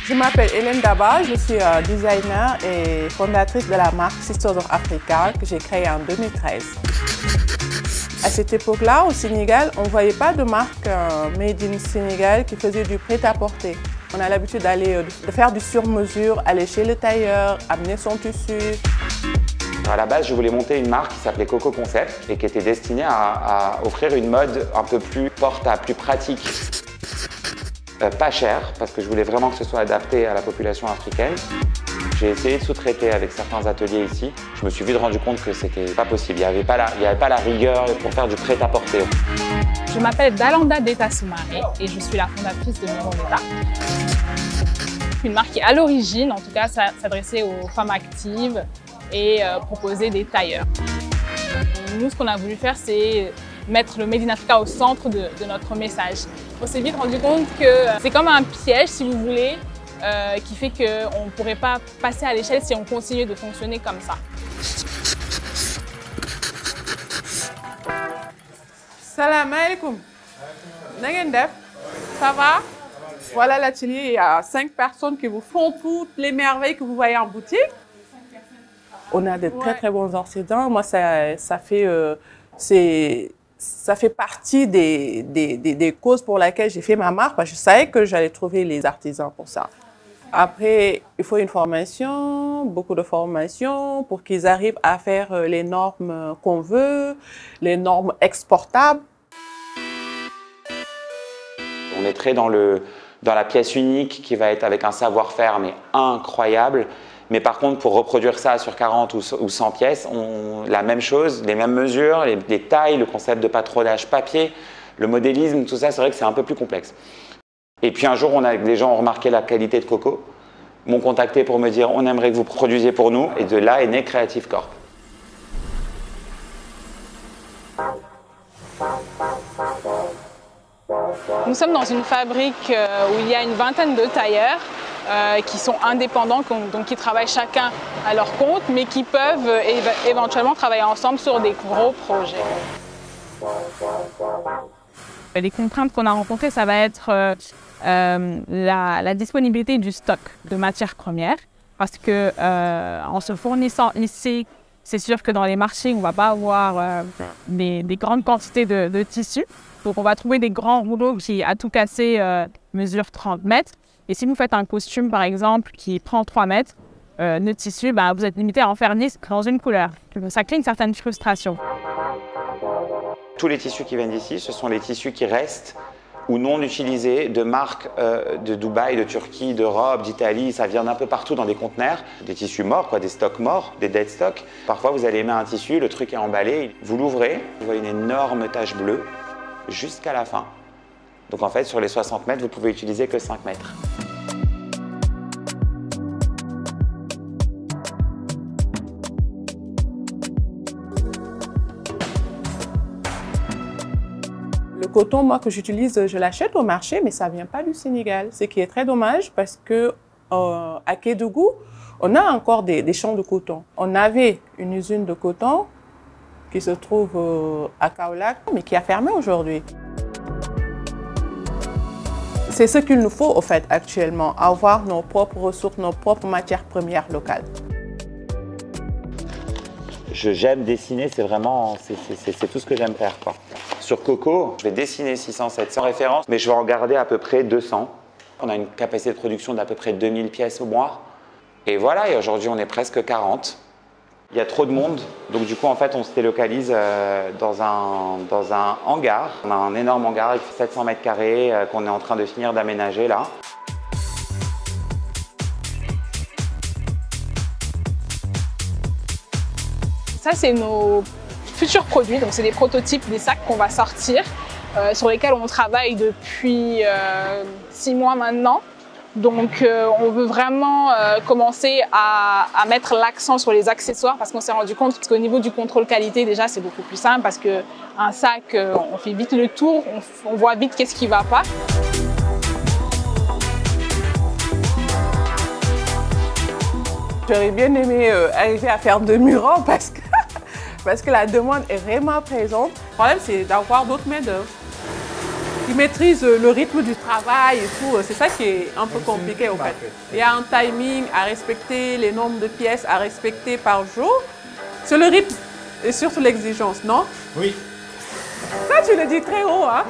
Je m'appelle Hélène Daba, je suis designer et fondatrice de la marque Sisters of Africa que j'ai créée en 2013. À cette époque-là, au Sénégal, on ne voyait pas de marque made in Sénégal qui faisait du prêt-à-porter. On a l'habitude de faire du sur-mesure, aller chez le tailleur, amener son tissu. À la base, je voulais monter une marque qui s'appelait Coco Concept et qui était destinée à offrir une mode un peu plus portable, plus pratique. Pas cher, parce que je voulais vraiment que ce soit adapté à la population africaine. J'ai essayé de sous-traiter avec certains ateliers ici. Je me suis vite rendu compte que c'était pas possible. Il n'y avait pas la rigueur pour faire du prêt-à-porter. Je m'appelle Dalanda Deta Soumaré et je suis la fondatrice de Maison Deta. Une marque qui, à l'origine, en tout cas, s'adressait aux femmes actives et proposait des tailleurs. Nous, ce qu'on a voulu faire, c'est mettre le Made in Africa au centre de notre message. On s'est vite rendu compte que c'est comme un piège, si vous voulez, qui fait qu'on ne pourrait pas passer à l'échelle si on continuait de fonctionner comme ça. Salam alaikum. Ça va? Voilà l'atelier, il y a 5 personnes qui vous font toutes les merveilles que vous voyez en boutique. On a de très bons artisans. Moi, ça fait partie des causes pour lesquelles j'ai fait ma marque, parce que je savais que j'allais trouver les artisans pour ça. Après, il faut une formation, beaucoup de formation pour qu'ils arrivent à faire les normes qu'on veut, les normes exportables. On est très dans la pièce unique qui va être avec un savoir-faire mais incroyable. Mais par contre, pour reproduire ça sur 40 ou 100 pièces, la même chose, les mêmes mesures, les tailles, le concept de patronage papier, le modélisme, tout ça, c'est vrai que c'est un peu plus complexe. Et puis un jour, les gens ont remarqué la qualité de Coco, m'ont contacté pour me dire « on aimerait que vous produisiez pour nous » et de là est né Creative Corp. Nous sommes dans une fabrique où il y a une vingtaine de tailleurs qui sont indépendants, donc qui travaillent chacun à leur compte, mais qui peuvent éventuellement travailler ensemble sur des gros projets. Les contraintes qu'on a rencontrées, ça va être la disponibilité du stock de matières premières, parce que en se fournissant ici, c'est sûr que dans les marchés, on ne va pas avoir des grandes quantités de tissus. Donc on va trouver des grands rouleaux qui, à tout casser, mesurent 30 mètres. Et si vous faites un costume, par exemple, qui prend 3 mètres, le tissu, vous êtes limité à en faire 10 dans une couleur. Ça crée une certaine frustration. Tous les tissus qui viennent d'ici, ce sont les tissus qui restent ou non utilisés de marques de Dubaï, de Turquie, d'Europe, d'Italie. Ça vient d'un peu partout dans des conteneurs. Des tissus morts, des stocks morts, des dead stocks. Parfois, vous allez aimer un tissu, le truc est emballé. Vous l'ouvrez, vous voyez une énorme tache bleue jusqu'à la fin. Donc en fait, sur les 60 mètres, vous pouvez utiliser que 5 mètres. Le coton, moi, que j'utilise, je l'achète au marché, mais ça ne vient pas du Sénégal. Ce qui est très dommage parce que à Kédougou, on a encore des champs de coton. On avait une usine de coton qui se trouve à Kaolack, mais qui a fermé aujourd'hui. C'est ce qu'il nous faut, au fait, actuellement, avoir nos propres ressources, nos propres matières premières locales. J'aime dessiner, c'est vraiment, c'est tout ce que j'aime faire, quoi. Sur Coco, je vais dessiner 600, 700 références, mais je vais en garder à peu près 200. On a une capacité de production d'à peu près 2000 pièces au mois. Et voilà, et aujourd'hui, on est presque 40. Il y a trop de monde, donc du coup, en fait, on se délocalise dans un hangar. On a un énorme hangar avec 700 mètres carrés qu'on est en train de finir d'aménager là. Ça, c'est nos futurs produits, donc c'est des prototypes, des sacs qu'on va sortir, sur lesquels on travaille depuis 6 mois maintenant. Donc on veut vraiment commencer à mettre l'accent sur les accessoires, parce qu'on s'est rendu compte qu'au niveau du contrôle qualité, déjà c'est beaucoup plus simple, parce qu'un sac, on fait vite le tour, on voit vite qu'est-ce qui ne va pas. J'aurais bien aimé arriver à faire 2 muraux parce que la demande est vraiment présente. Le problème, c'est d'avoir d'autres main-d'œuvre. Ils maîtrisent le rythme du travail et tout. C'est ça qui est un peu compliqué au fait. Il y a un timing à respecter, les nombres de pièces à respecter par jour. C'est le rythme et surtout l'exigence, non? Oui. Ça, tu le dis très haut, hein?